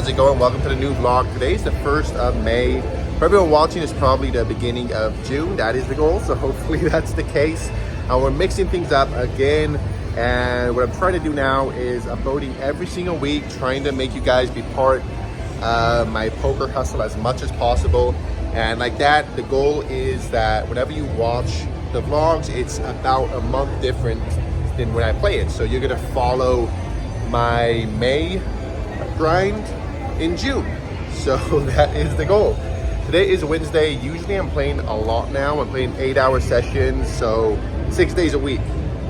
it going? Welcome to the new vlog. Today is the 1st of May. For everyone watching, it's probably the beginning of June. That is the goal, so hopefully that's the case. We're mixing things up again, and what I'm trying to do now is uploading every single week, trying to make you guys be part of my poker hustle as much as possible. And like that, the goal is that whenever you watch the vlogs, it's about a month different than when I play it. So you're gonna follow my May grind in June. So that is the goal. Today is Wednesday. Usually I'm playing a lot now. I'm playing 8-hour sessions, so 6 days a week,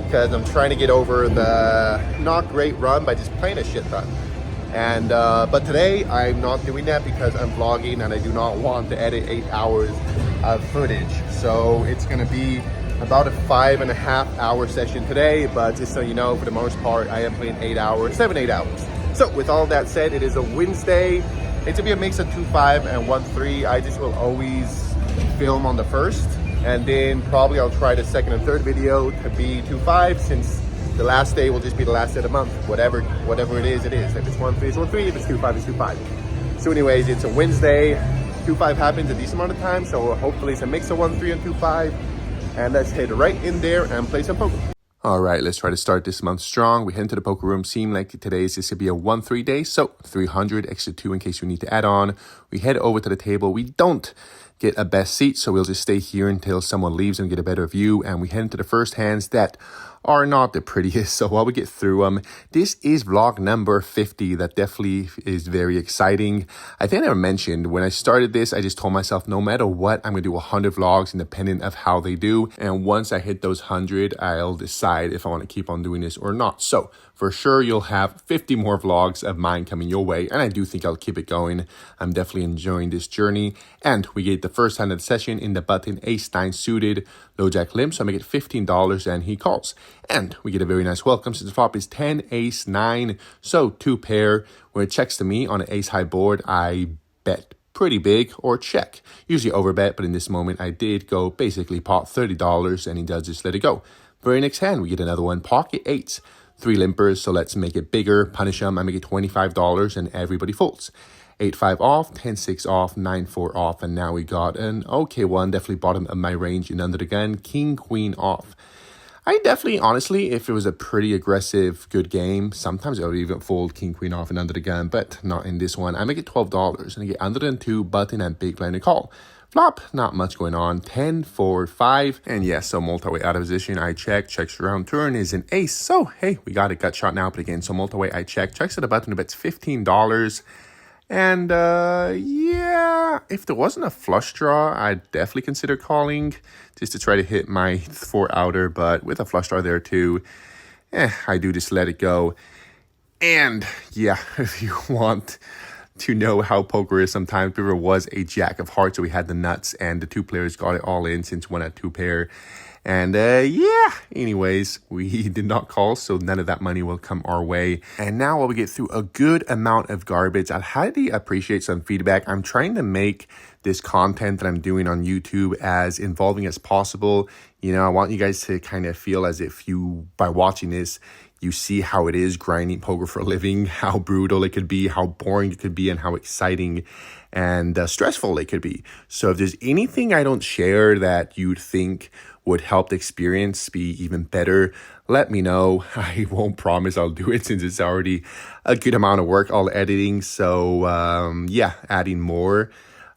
because I'm trying to get over the not great run by just playing a shit ton. And but today I'm not doing that because I'm vlogging and I do not want to edit 8 hours of footage. So it's gonna be about a 5.5 hour session today, but just so you know, for the most part, I am playing 8 hours, 7-8 hours. So with all that said, it is a Wednesday. It's gonna be a mix of 2-5 and 1-3. I just will always film on the first, and then probably I'll try the second and third video to be 2-5, since the last day will just be the last day of the month. Whatever it is, it is. If it's 1-3, it's 1-3. If it's 2-5, it's 2-5. So anyways, it's a Wednesday. 2-5 happens a decent amount of time, so hopefully it's a mix of 1-3 and 2-5. And let's head right in there and play some poker. All right, let's try to start this month strong. We head into the poker room. Seem like today is just to be a 1-3 day. So 300 extra 2 in case you need to add on. We head over to the table. We don't get a best seat, so we'll just stay here until someone leaves and get a better view. And we head into the first hands that are not the prettiest. So while we get through them, this is vlog number 50. That definitely is very exciting. I think I never mentioned when I started this, I just told myself no matter what, I'm gonna do 100 vlogs independent of how they do. And once I hit those 100, I'll decide if I want to keep on doing this or not. So for sure, you'll have 50 more vlogs of mine coming your way. And I do think I'll keep it going. I'm definitely enjoying this journey. And we get the first hand of the session in the button ace-9 suited, low jack limp. So I make it $15 and he calls. And we get a very nice welcome since the flop is 10 ace-9. So 2 pair. When it checks to me on an ace-high board, I bet pretty big or check. Usually overbet, but in this moment I did go basically pot $30 and he does just let it go. Very next hand, we get another one, pocket 8s. 3 limpers, so let's make it bigger, punish them. I make it $25 and everybody folds. 8-5 off, 10-6 off, 9-4 off, and now we got an okay one, definitely bottom of my range and under the gun, king, queen off. I definitely, honestly, if it was a pretty aggressive, good game, sometimes I would even fold king, queen off and under the gun, but not in this one. I make it $12 and I get under the 2, button and big blind to call. Flop, not much going on, 10, 4, 5, and yes, so multi-way out of position, I check, checks around, turn is an ace, so hey, we got a gut shot now, but again, so multi-way, I check, checks to the button, bets $15, and yeah, if there wasn't a flush draw, I'd definitely consider calling, just to try to hit my 4 outer, but with a flush draw there too, I do just let it go, and yeah, if you want to know how poker is sometimes, there was a jack of hearts, so we had the nuts and the 2 players got it all in since one had 2 pair. And yeah, anyways, we did not call, so none of that money will come our way. And now while we get through a good amount of garbage, I'd highly appreciate some feedback. I'm trying to make this content that I'm doing on YouTube as involving as possible. You know, I want you guys to kind of feel as if you, by watching this, you see how it is grinding poker for a living, how brutal it could be, how boring it could be, and how exciting and stressful it could be. So if there's anything I don't share that you'd think would help the experience be even better, let me know. I won't promise I'll do it since it's already a good amount of work, all editing. So yeah, adding more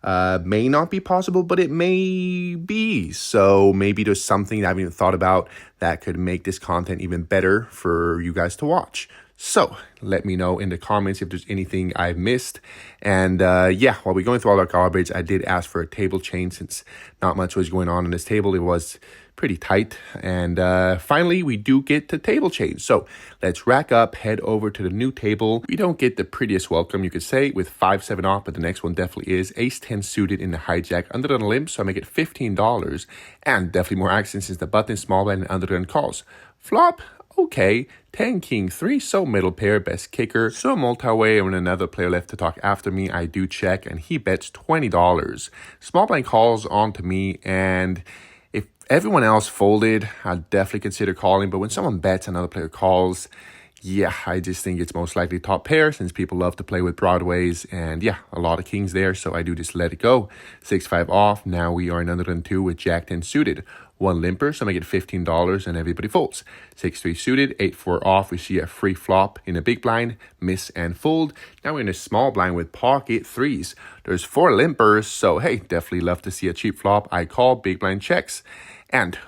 may not be possible, but it may be. So maybe there's something I haven't even thought about that could make this content even better for you guys to watch. So let me know in the comments if there's anything I've missed. And yeah, while we're going through all our garbage, I did ask for a table change since not much was going on this table. It was pretty tight. And finally, we do get the table change. So let's rack up, head over to the new table. We don't get the prettiest welcome, you could say, with 5-7 off, but the next one definitely is ace-10 suited in the hijack under the limp. So I make it $15 and definitely more action since the button small blind and under the gun calls. Flop, okay, 10 king 3, so middle pair, best kicker, so multi-way, and when another player left to talk after me, I do check, and he bets $20. Small blind calls on to me, and if everyone else folded, I'd definitely consider calling, but when someone bets, another player calls, yeah, I just think it's most likely top pair since people love to play with broadways, and yeah, a lot of kings there, so I do just let it go. 6-5 off. Now we are in under than 2 with Jack 10 suited. 1 limper, so I get $15 and everybody folds. 6-3 suited, 8-4 off. We see a free flop in a big blind, miss and fold. Now we're in a small blind with pocket threes. There's 4 limpers, so hey, definitely love to see a cheap flop. I call, big blind checks, and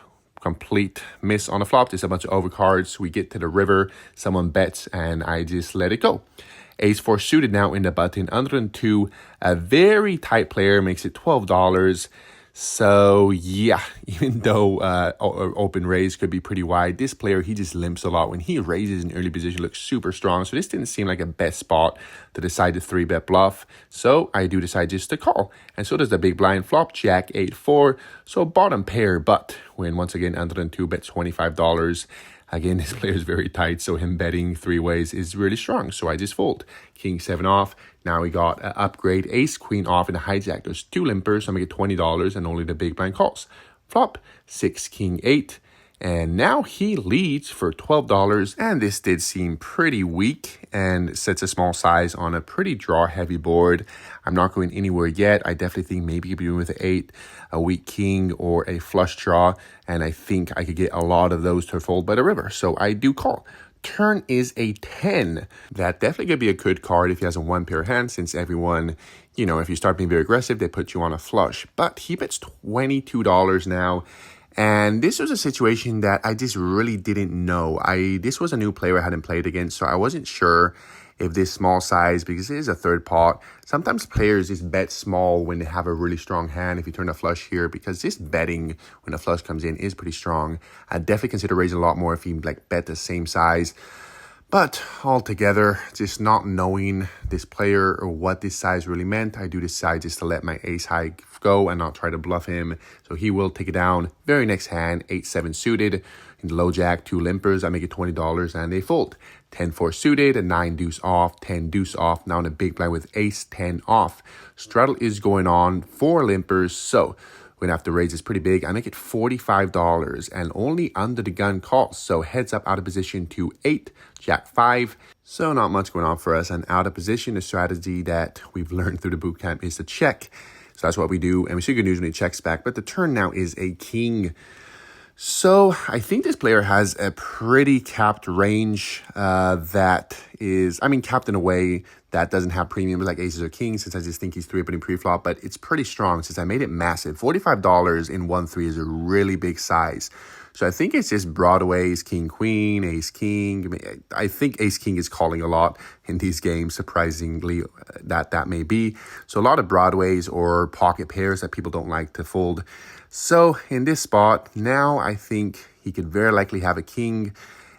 complete miss on the flop. There's a bunch of overcards. We get to the river, someone bets, and I just let it go. Ace-4 suited now in the button, under than 2. A very tight player makes it $12. So yeah, even though open raise could be pretty wide, this player, he just limps a lot. When he raises in early position, looks super strong. So this didn't seem like a best spot to decide to 3-bet bluff. So I do decide just to call. And so does the big blind flop, Jack 8-4. So bottom pair, but when once again under than 2 bets $25. Again, this player is very tight, so him betting 3 ways is really strong. So I just fold. King 7 off. Now we got an upgrade. Ace queen off in a hijack. There's 2 limpers, so I make it $20 and only the big blind calls. Flop 6 king 8. And now he leads for $12. And this did seem pretty weak and sets a small size on a pretty draw heavy board. I'm not going anywhere yet. I definitely think maybe he'd be with an 8, a weak king, or a flush draw. And I think I could get a lot of those to fold by the river. So I do call. Turn is a 10. That definitely could be a good card if he has a 1 pair hand, since everyone, you know, if you start being very aggressive, they put you on a flush. But he bets $22 now. And this was a situation that I just really didn't know. This was a new player I hadn't played against, so I wasn't sure if this small size, because it is a third pot, sometimes players just bet small when they have a really strong hand if you turn a flush here, because this betting when a flush comes in is pretty strong. I'd definitely consider raising a lot more if he like bet the same size. But altogether, just not knowing this player or what this size really meant, I do decide just to let my ace high go and not try to bluff him. So he will take it down. Very next hand, 8-7 suited. In the low jack, 2 limpers, I make it $20 and they fold. 10-4 suited, a 9 deuce off, 10 deuce off. Now in a big blind with ace 10 off. Straddle is going on, 4 limpers. So we're gonna have to raise this pretty big. I make it $45 and only under the gun calls. So heads up out of position to 8, Jack 5. So not much going on for us. And out of position, the strategy that we've learned through the boot camp is to check. So that's what we do. And we see good news when he checks back. But the turn now is a king. So I think this player has a pretty capped range that is, capped in a way that doesn't have premiums like aces or kings, since I just think he's 3-betting pre-flop, but it's pretty strong since I made it massive. $45 in 1-3 is a really big size. So I think it's just broadways, king, queen, ace, king. I think ace, king is calling a lot in these games, surprisingly that may be. So a lot of broadways or pocket pairs that people don't like to fold. So in this spot, now I think he could very likely have a king.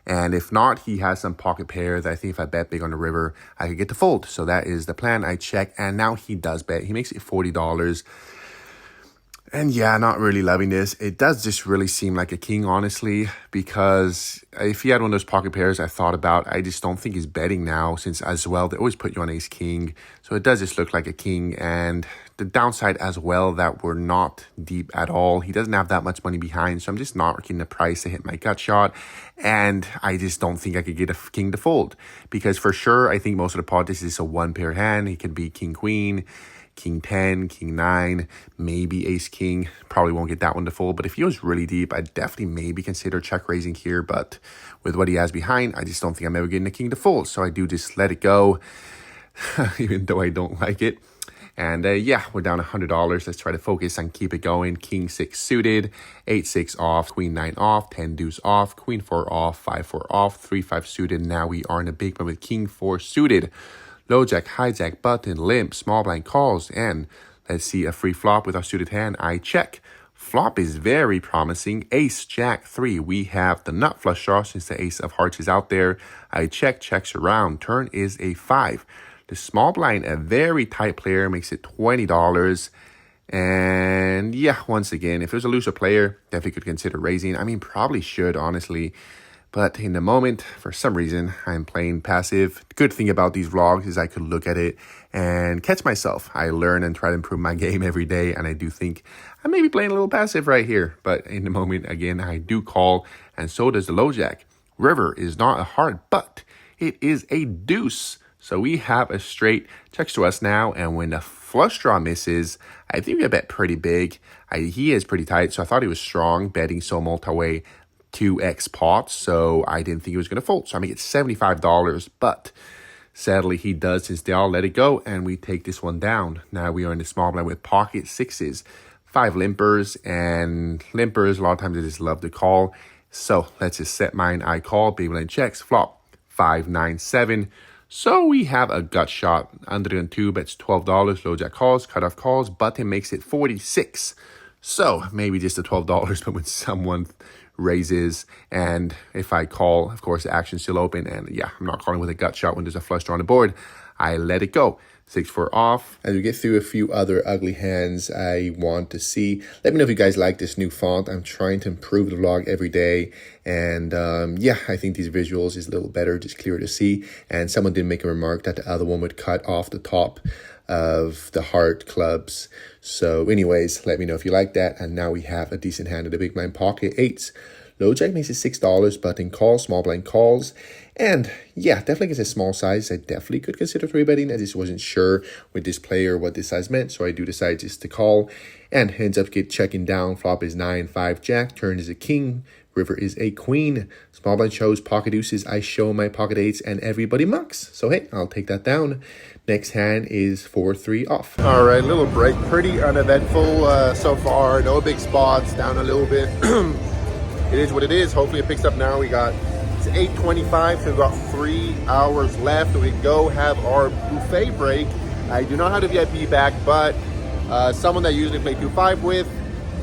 And if not, he has some pocket pairs. I think if I bet big on the river, I could get to fold. So that is the plan. I check, and now he does bet. He makes it $40. And yeah, not really loving this. It does just really seem like a king, honestly, because if he had one of those pocket pairs I thought about, I just don't think he's betting now, since as well, they always put you on ace king. So it does just look like a king. And the downside as well, that we're not deep at all. He doesn't have that much money behind, so I'm just not working the price to hit my gut shot. And I just don't think I could get a king to fold, because for sure, I think most of the pot, this is a 1-pair hand. He could be king, queen, king 10, king 9, maybe ace king. Probably won't get that one to fold, but if he was really deep, I'd definitely maybe consider check raising here. But with what he has behind, I just don't think I'm ever getting a king to fold. So I do just let it go, even though I don't like it. And yeah, we're down $100. Let's try to focus and keep it going. King 6 suited, 8-6 off, queen 9 off, 10 deuce off, queen 4 off, 5-4 off, 3-5 suited. Now we are in a big one with king 4 suited. Low jack, hijack, button, limp, small blind calls, and let's see a free flop with our suited hand. I check. Flop is very promising. Ace, jack 3. We have the nut flush draw since the ace of hearts is out there. I check, checks around. Turn is a 5. The small blind, a very tight player, makes it $20. And yeah, once again, if there's a looser player, definitely could consider raising. Probably should, honestly. But in the moment, for some reason, I'm playing passive. Good thing about these vlogs is I could look at it and catch myself. I learn and try to improve my game every day, and I do think I may be playing a little passive right here. But in the moment, again, I do call, and so does the low jack. River is not a hard, but It is a deuce. So we have a straight checks to us now, and when the flush draw misses, I think we bet pretty big. He is pretty tight, so I thought he was strong, betting so multi-way 2x pots, so I didn't think he was going to fold. So I make it $75, but sadly he does since they all let it go, and we take this one down. Now we are in the small blind with pocket sixes, 5 limpers, and limpers, a lot of times I just love to call. So let's just set mine, I call, big blind checks, flop, 5, 9, 7. So we have a gut shot, under the gun 2, bets $12, low jack calls, cutoff calls, button makes it 46. So maybe just the $12, but when someone raises, and if I call, of course, the action's still open, and yeah, I'm not calling with a gut shot when there's a flush draw on the board. I let it go. 6-4 off. As we get through a few other ugly hands I want to see, let me know if you guys like this new font. I'm trying to improve the vlog every day, and yeah, I think these visuals is a little better, just clearer to see. And someone did make a remark that the other one would cut off the top of the heart clubs. So anyways, let me know if you like that. And now we have a decent hand of the big blind pocket eights. Low jack makes it $6, button calls, small blind calls. And yeah, definitely gets a small size. I definitely could consider 3-betting. I just wasn't sure with this player what this size meant, so I do decide just to call. And ends up checking down. Flop is 9, 5, jack. Turn is a king. River is a queen. Small blind shows pocket deuces. I show my pocket eights, and everybody mucks. So hey, I'll take that down. Next hand is 4-3 off. All right, little break. Pretty uneventful so far. No big spots. Down a little bit. It is what it is. Hopefully it picks up now. It's 8:25, so we've got 3 hours left. We go have our buffet break. I do not have the VIP back, but someone that I usually play 2-5 with,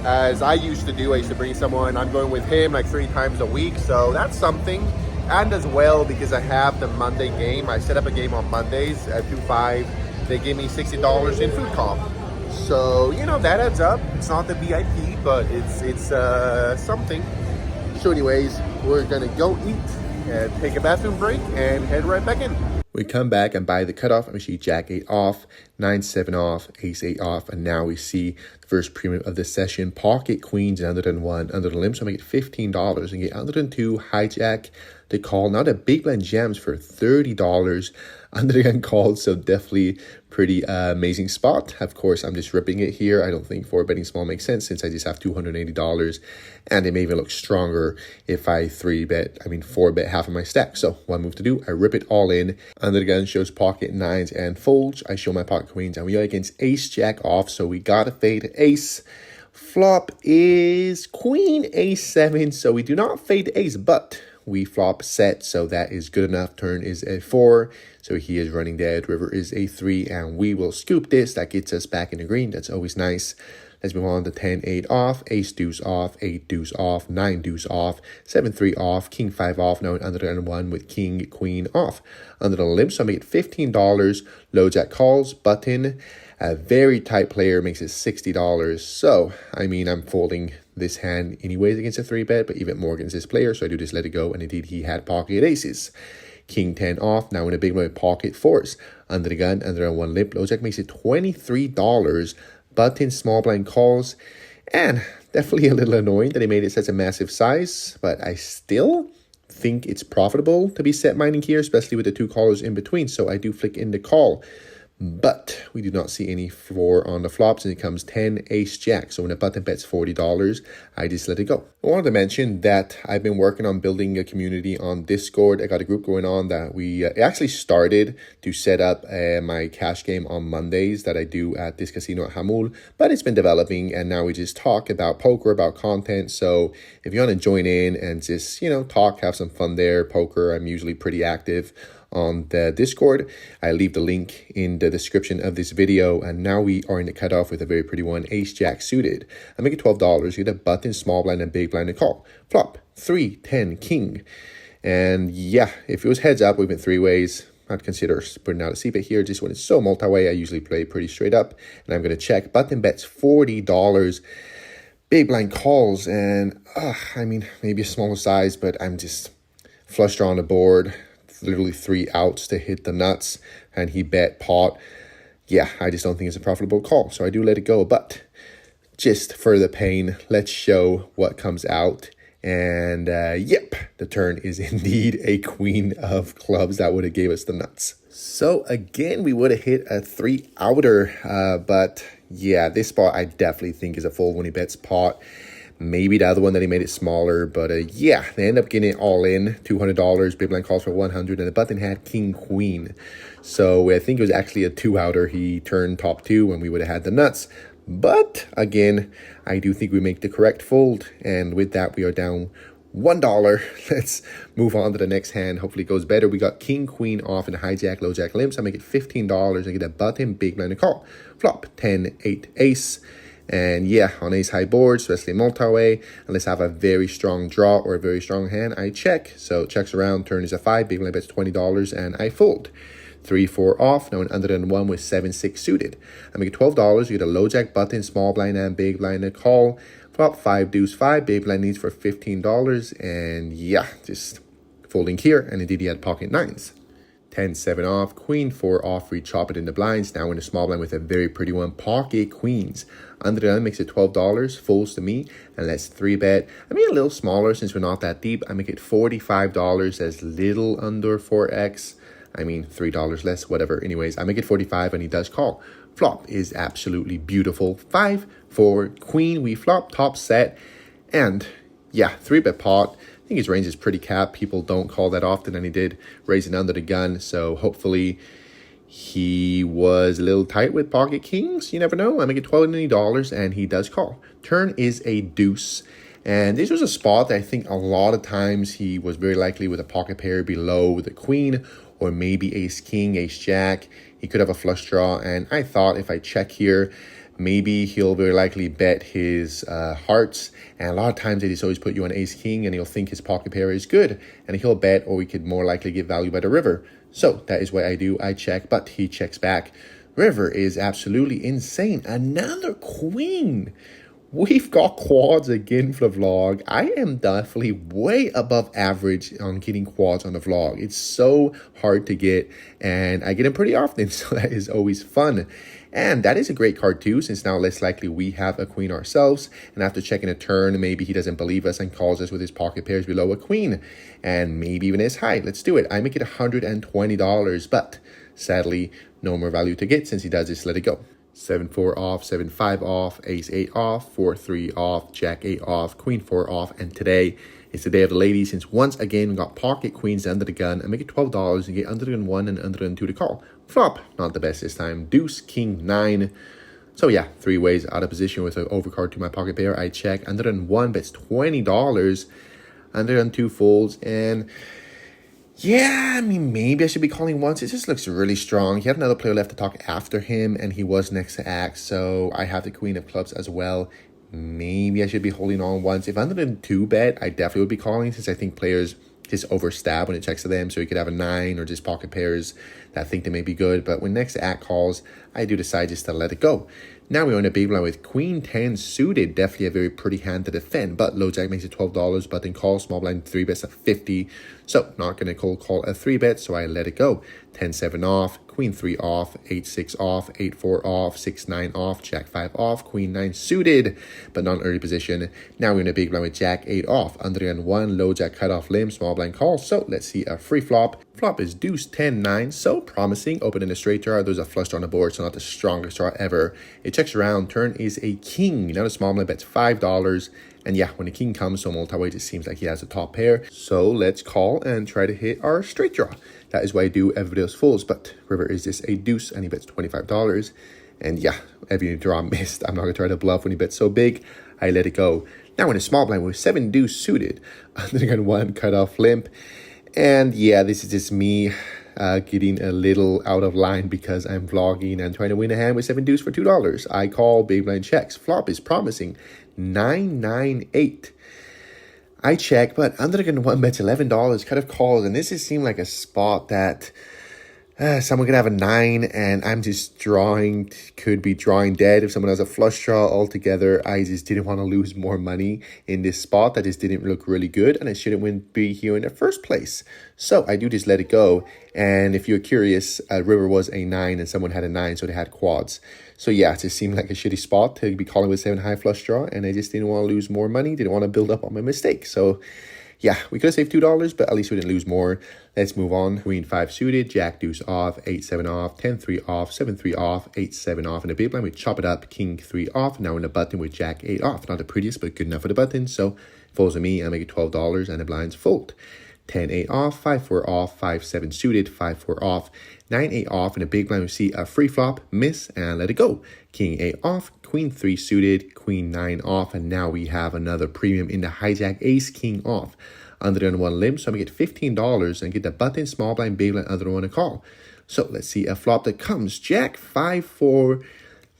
as I used to do, I used to bring someone. I'm going with him like 3 times a week, so that's something. And as well, because I have the Monday game, I set up a game on Mondays at 2-5. They give me $60 in food comp. So, you know, that adds up. It's not the VIP, but it's something. So anyways, we're gonna go eat and take a bathroom break and head right back in. We come back and buy the cutoff, and we see Jack 8 off, 9, 7 off, Ace 8 off, and now we see the first premium of the session. Pocket queens and under than 1 under the limb, so I make it $15 and get under than 2 hijack to call. Now the big blind jams for $30 under the gun called, so definitely pretty amazing spot. Of course, I'm just ripping it here. I don't think 4-betting small makes sense since I just have $280, and it may even look stronger if I 4-bet half of my stack. So one move to do, I rip it all in. Under the gun shows pocket 9s and folds. I show my pocket queens, and we are against ace jack off, so we gotta fade ace. Flop is queen a7, so we do not fade ace, but we flop set, so that is good enough. Turn is a 4, so he is running dead. River is a 3, and we will scoop this. That gets us back in the green. That's always nice. Let's move on to 10-8 off, ace deuce off, 8 deuce off, 9 deuce off, 7-3 off, king 5 off. Now under the gun 1 with king queen off. Under the limb, so I make it $15. Low jack calls, button. A very tight player makes it $60. So, I mean, I'm folding this hand anyways against a 3-bet, but even more against this player. So I do just let it go. And indeed, he had pocket aces. King 10 off. Now in a big one with pocket 4s. Under the gun, under the 1 lip. Low jack makes it $23. Button, small blind calls. And definitely a little annoying that he made it such a massive size. But I still think it's profitable to be set mining here, especially with the 2 callers in between. So I do flick in the call. But we do not see any 4 on the flops, and it comes 10 ace jack. So when the button bets $40, I just let it go. I wanted to mention that I've been working on building a community on Discord. I got a group going on that we actually started to set up my cash game on Mondays that I do at this casino at Jamul, but it's been developing, and now we just talk about poker, about content. So if you want to join in and just, talk, have some fun there, poker, I'm usually pretty active on the Discord. I leave the link in the description of this video. And now we are in the cutoff with a very pretty one, ace jack suited. I make it $12. You get a button, small blind, and big blind to call. Flop 3, 10, king. And yeah, if it was heads up, we've been 3 ways. I'd consider putting out a c-bet here. Just when it's so multi-way, I usually play pretty straight up. And I'm going to check. Button bets $40. Big blind calls. And maybe a smaller size, but I'm just flush draw on the board. Literally 3 outs to hit the nuts, and he bet pot. Yeah, I just don't think it's a profitable call, so I do let it go. But just for the pain, let's show what comes out. And yep, the turn is indeed a queen of clubs. That would have gave us the nuts. So again, we would have hit a 3-outer, but yeah, this spot I definitely think is a fold when he bets pot. Maybe the other one that he made it smaller, but yeah, they end up getting it all in, $200. Big blind calls for 100, and the button had king queen. So I think it was actually a 2-outer. He turned top 2, and we would have had the nuts. But again, I do think we make the correct fold, and with that, we are down $1. Let's move on to the next hand. Hopefully it goes better. We got king queen off and hijack, low jack limps. I make it $15. I get a button, big blind to call. Flop 10, 8, ace. And yeah, on ace high boards, especially multi-way, unless I have a very strong draw or a very strong hand, I check. So checks around, turn is a 5, big blind bets $20, and I fold. 3, 4 off, now an under than 1 with 7, 6 suited. I make it $12, you get a low jack button, small blind and big blind to call. Flop 5, deuce 5, big blind needs for $15, and yeah, just folding here, and indeed he had pocket 9s. 10, 7 off, queen 4 off, we chop it in the blinds. Now in a small blind with a very pretty one, pocket queens. Under the gun makes it $12, folds to me, and let's 3-bet. I mean a little smaller since we're not that deep. I make it $45 as little under 4x. I mean $3 less, whatever. Anyways, I make it 45 and he does call. Flop is absolutely beautiful. 5, 4, queen, we flop, top set, and yeah, 3-bet pot. I think his range is pretty capped. People don't call that often, and he did raise it under the gun. So hopefully he was a little tight with pocket kings. You never know. I make it $20, and he does call. Turn is a deuce. And this was a spot that I think a lot of times he was very likely with a pocket pair below the queen, or maybe ace king, ace jack. He could have a flush draw. And I thought if I check here, maybe he'll very likely bet his hearts. And a lot of times they just always put you on ace king and he'll think his pocket pair is good. And he'll bet, or we could more likely get value by the river. So that is what I do. I check, but he checks back. River is absolutely insane. Another queen. We've got quads again for the vlog. I am definitely way above average on getting quads on the vlog. It's so hard to get, and I get them pretty often, so that is always fun. And that is a great card too, since now less likely we have a queen ourselves. And after checking a turn, maybe he doesn't believe us and calls us with his pocket pairs below a queen. And maybe even as high. Let's do it. I make it $120, but sadly, no more value to get since he does just let it go. 7, 4 off, 7, 5 off, ace 8 off, 4, 3 off, jack 8 off, queen 4 off, and today is the day of the ladies, since once again we got pocket queens under the gun. I make it $12 and get under the gun 1 and under the gun 2 to call. Flop, not the best this time. Deuce, king 9. So yeah, 3 ways out of position with an overcard to my pocket pair. I check. Under the gun 1 bets $20. Under the gun 2 folds, and yeah, I mean, maybe I should be calling once. It just looks really strong. He had another player left to talk after him, and he was next to act, so I have the queen of clubs as well. Maybe I should be holding on once. If under the 2-bet, I definitely would be calling, since I think players just overstab when it checks to them, so he could have a 9 or just pocket pairs that think they may be good. But when next to act calls, I do decide just to let it go. Now we're on a big blind with queen 10 suited. Definitely a very pretty hand to defend, but low jack makes it $12, button call, small blind 3-bets at 50. So not going to cold call a 3-bet, so I let it go. 10, 7 off, queen 3 off, 8, 6 off, 8, 4 off, 6, 9 off, jack 5 off, queen 9 suited, but not early position. Now we're in a big blind with jack 8 off, under the gun 1, low jack cut off limb, small blind call. So let's see a free flop. Flop is deuce 10, 9, so promising. Open in a straight draw. There's a flush draw on the board, so not the strongest draw ever. It checks around. Turn is a king. Now the small blind bets $5. And yeah, when the king comes, so multi-weight, it seems like he has a top pair. So let's call and try to hit our straight draw. That is what I do. Everybody else folds, but river is just a deuce, and he bets $25. And yeah, every draw missed. I'm not going to try to bluff when he bets so big. I let it go. Now in a small blind with 7 deuce suited. Under the gun 1, cut off limp. And yeah, this is just me getting a little out of line because I'm vlogging and trying to win a hand with 7 deuce for $2. I call, big blind checks. Flop is promising. 9, 9, 8. I check, but under the gun 1 bets $11. Cut off calls, and this just seemed like a spot that Someone could have a 9 and I'm just drawing, could be drawing dead. If someone has a flush draw altogether, I just didn't want to lose more money in this spot. That just didn't look really good and it shouldn't be here in the first place. So I do just let it go. And if you're curious, river was a 9 and someone had a 9, so they had quads. So yeah, it just seemed like a shitty spot to be calling with 7 high flush draw, and I just didn't want to lose more money, didn't want to build up on my mistake. So yeah, we could have saved $2, but at least we didn't lose more. Let's move on. Queen 5 suited, Jack deuce off, 8-7 off, 10-3 off, 7-3 off, 8-7 off. In the big blind, we chop it up, King 3 off. Now in the button with Jack 8 off. Not the prettiest, but good enough for the button. So folds with me, I make it $12, and the blinds fold. 10-8 off, 5-4 off, 5-7 suited, 5-4 off, 9-8 off. In the big blind, we see a free flop, miss, and let it go. King 8 off, Queen 3 suited, Queen 9 off, and now we have another premium in the hijack, Ace King off. Under the one limb, so I'm gonna get $15 and get the button, small blind, big blind, under the one to call. So let's see a flop that comes. Jack 5-4.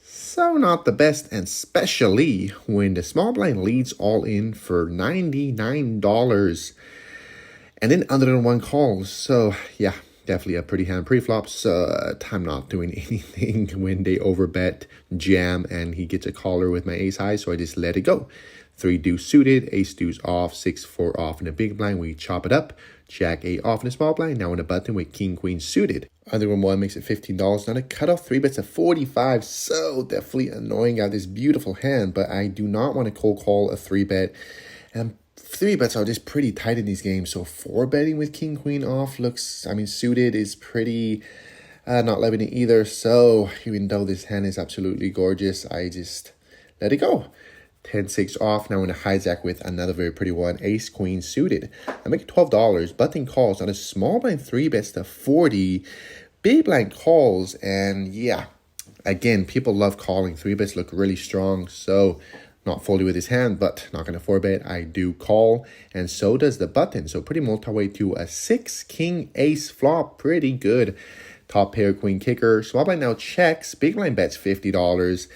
So not the best, and especially when the small blind leads all in for $99. And then under the one calls. So yeah, definitely a pretty hand pre-flop. So I'm not doing anything when they overbet jam and he gets a caller with my ace high, so I just let it go. 3 deuce suited, ace deuce off, 6-4 off in the big blind. We chop it up. Jack 8 off in the small blind. Now in the button with King Queen suited. Under one makes it $15. Now the cutoff 3 bets at 45. So definitely annoying. Got this beautiful hand, but I do not want to cold call a 3 bet. And 3 bets are just pretty tight in these games. So 4 betting with King Queen off looks, suited is pretty not loving it either. So even though this hand is absolutely gorgeous, I just let it go. 10-6 off. Now in a hijack with another very pretty one, Ace Queen suited. I make it $12. Button calls on a small blind 3 bets to 40. Big blind calls, and yeah, again, people love calling. 3 bets look really strong, so not fully with his hand, but not gonna 4 bet. I do call, and so does the button. So pretty multi-way to a 6 king ace flop. Pretty good. Top pair queen kicker. Small blind now checks. Big blind bets $50.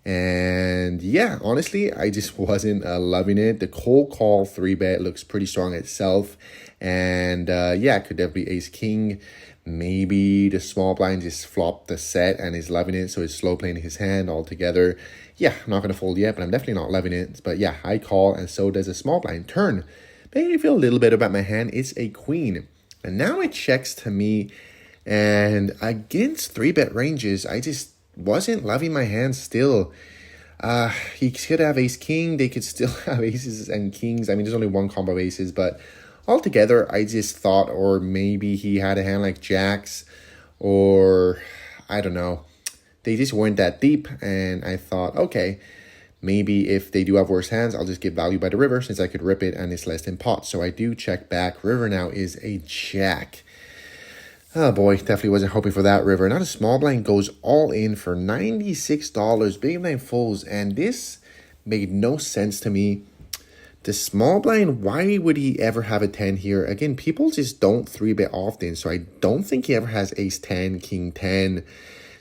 And yeah, honestly, I just wasn't loving it. The cold call 3 bet looks pretty strong itself. And yeah, could definitely ace king. Maybe the small blind just flopped the set and is loving it. So it's slow playing his hand altogether. Yeah, I'm not going to fold yet, but I'm definitely not loving it. But yeah, I call, and so does a small blind turn. Maybe feel a little bit about my hand. It's a queen. And now it checks to me. And against 3 bet ranges, I just wasn't loving my hand still. He could have ace king. They could still have aces and kings. There's only one combo of aces, but altogether, I just thought, or maybe he had a hand like jacks, or I don't know. They just weren't that deep, and I thought, okay, maybe if they do have worse hands, I'll just get value by the river since I could rip it and it's less than pot. So I do check back. River now is a jack. Oh boy, definitely wasn't hoping for that river. Now the small blind goes all in for $96. Big blind folds, and this made no sense to me. The small blind, why would he ever have a 10 here? Again, people just don't 3-bet often, so I don't think he ever has ace 10, king 10.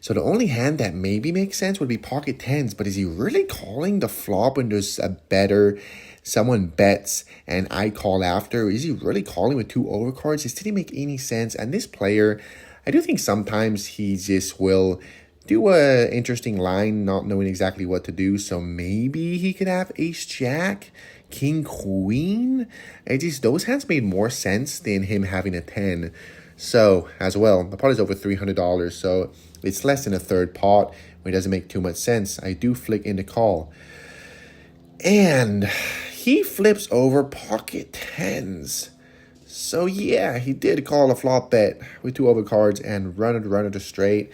So the only hand that maybe makes sense would be pocket 10s, but is he really calling the flop when there's a better? Someone bets and I call after? Is he really calling with 2 overcards? This didn't make any sense. And this player, I do think sometimes he just will do a interesting line, not knowing exactly what to do. So maybe he could have ace jack, king queen. Those hands made more sense than him having a 10. So as well, the pot is over $300, so it's less than a third pot. It doesn't make too much sense. I do flick in the call, and he flips over pocket 10s. So yeah, he did call a flop bet with 2 overcards and run it to straight.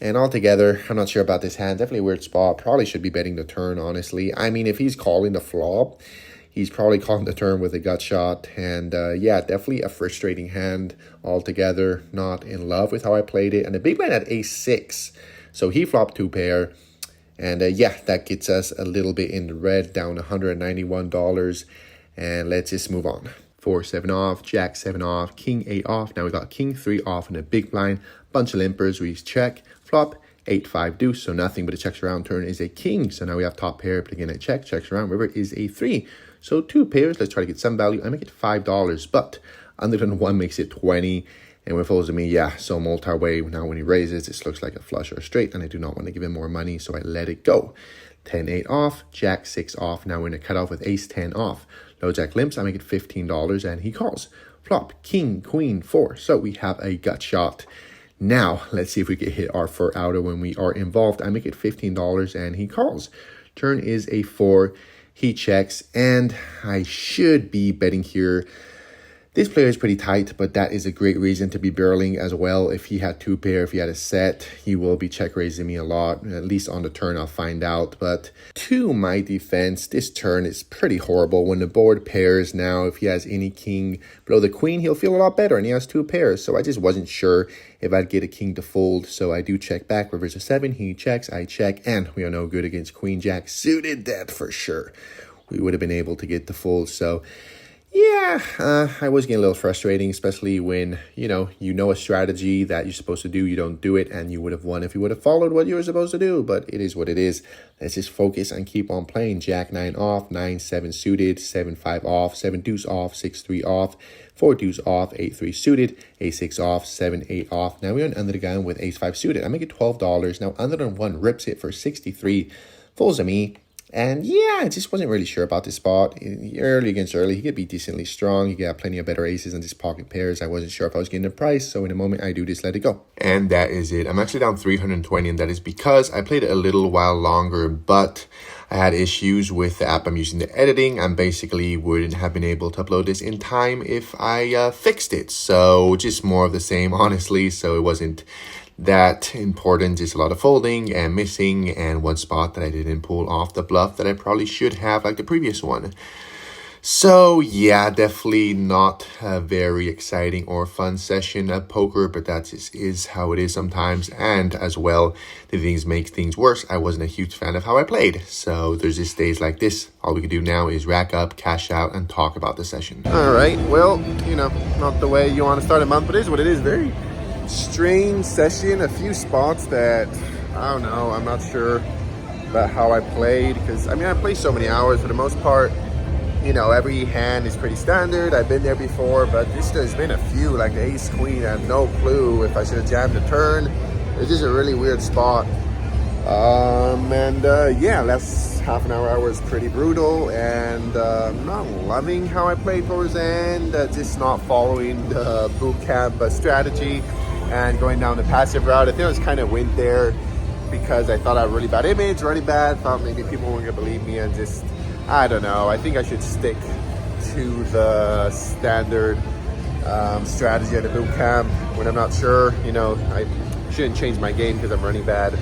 And altogether, I'm not sure about this hand. Definitely a weird spot. Probably should be betting the turn, honestly. If he's calling the flop, he's probably calling the turn with a gut shot. And yeah, definitely a frustrating hand altogether. Not in love with how I played it. And the big blind at ace 6. So he flopped 2 pair. And yeah, that gets us a little bit in the red, down $191. And let's just move on. 4-7 off, jack 7 off, king 8 off. Now we got king 3 off in a big blind. Bunch of limpers. We check, flop, 8-5 deuce. So nothing but a checks around turn is a king. So now we have top pair, but again, a check, checks around. River is a 3. So 2 pairs. Let's try to get some value. I make it $5, but under the 1 makes it 20. And when it follows me, yeah, so multi-way. Now when he raises, this looks like a flush or a straight, and I do not want to give him more money, so I let it go. 10-8 off, Jack 6 off. Now we're going to cut off with Ace 10 off. Low Jack limps, I make it $15, and he calls. Flop, King, Queen, 4. So we have a gut shot. Now, let's see if we can hit our 4 outer when we are involved. I make it $15, and he calls. Turn is a 4. He checks, and I should be betting here. This player is pretty tight, but that is a great reason to be barreling as well. If he had 2 pair, if he had a set, he will be check raising me a lot. At least on the turn, I'll find out. But to my defense, this turn is pretty horrible. When the board pairs now, if he has any king below the queen, he'll feel a lot better, and he has 2 pairs. So I just wasn't sure if I'd get a king to fold. So I do check back. Reverse a 7, he checks, I check, and we are no good against queen jack suited. That for sure. We would have been able to get the fold. So yeah, I was getting a little frustrating, especially when, you know a strategy that you're supposed to do, you don't do it, and you would have won if you would have followed what you were supposed to do, but it is what it is. Let's just focus and keep on playing. Jack 9 off, 9-7 suited, 7-5 off, 7 deuce off, 6-3 off, 4 deuce off, 8-3 suited, Ace-6 off, 7-8 off. Now we're under the gun with Ace-5 suited. I make it $12. Now under the 1 rips it for 63, folds to me. And yeah, I just wasn't really sure about this spot. Early against early, he could be decently strong. He got plenty of better aces and just pocket pairs. I wasn't sure if I was getting the price. So in a moment, I do just let it go. And that is it. I'm actually down 320, and that is because I played it a little while longer, but I had issues with the app I'm using the editing. I basically wouldn't have been able to upload this in time if I fixed it. So just more of the same, honestly. So it wasn't that important, just a lot of folding and missing, and one spot that I didn't pull off the bluff that I probably should have, like the previous one. So yeah, definitely not a very exciting or fun session at poker, but that just is how it is sometimes. And as well, the things make things worse. I wasn't a huge fan of how I played. So there's just days like this. All we can do now is rack up, cash out, and talk about the session. All right, well, not the way you want to start a month, but it is what it is. Very strange session. A few spots that I don't know, I'm not sure about how I played, because I play so many hours. For the most part, every hand is pretty standard. I've been there before, but there's been a few, like the ace queen. I have no clue if I should have jammed the turn. It's just a really weird spot. Yeah, last half an hour was pretty brutal, and I'm not loving how I played towards the end. Just not following the boot camp strategy and going down the passive route. I think I was kind of went there because I thought I had a really bad image, running bad. Thought maybe people weren't gonna believe me, and just, I don't know. I think I should stick to the standard strategy at the boot camp when I'm not sure. I shouldn't change my game because I'm running bad.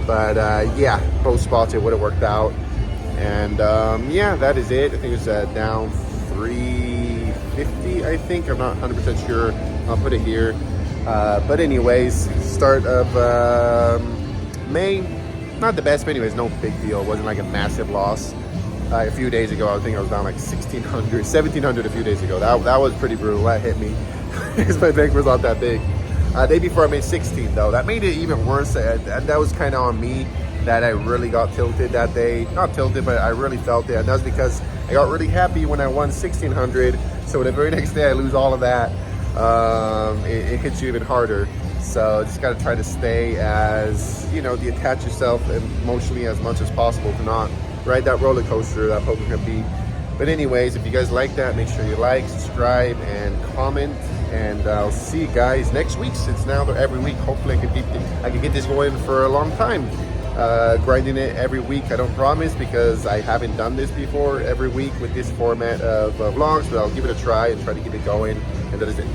But yeah, both spots it would have worked out. And yeah, that is it. I think it was down 350, I think. I'm not 100% sure. I'll put it here. But anyways, start of May, not the best, but anyways, no big deal. It wasn't like a massive loss. A few days ago, I think I was down like 1,700 a few days ago. That was pretty brutal. That hit me because my bank was not that big. Day before I made 16 though. That made it even worse. That was kind of on me that I really got tilted that day. Not tilted, but I really felt it. And that was because I got really happy when I won 1,600. So the very next day I lose all of that. It hits you even harder. So just got to try to stay as, detach yourself emotionally as much as possible to not ride that roller coaster that poker can be. But anyways, if you guys like that, make sure you like, subscribe, and comment. And I'll see you guys next week. Since now they're every week, hopefully I can get this going for a long time. Grinding it every week, I don't promise, because I haven't done this before every week with this format of vlogs, but I'll give it a try and try to get it going. And that is it.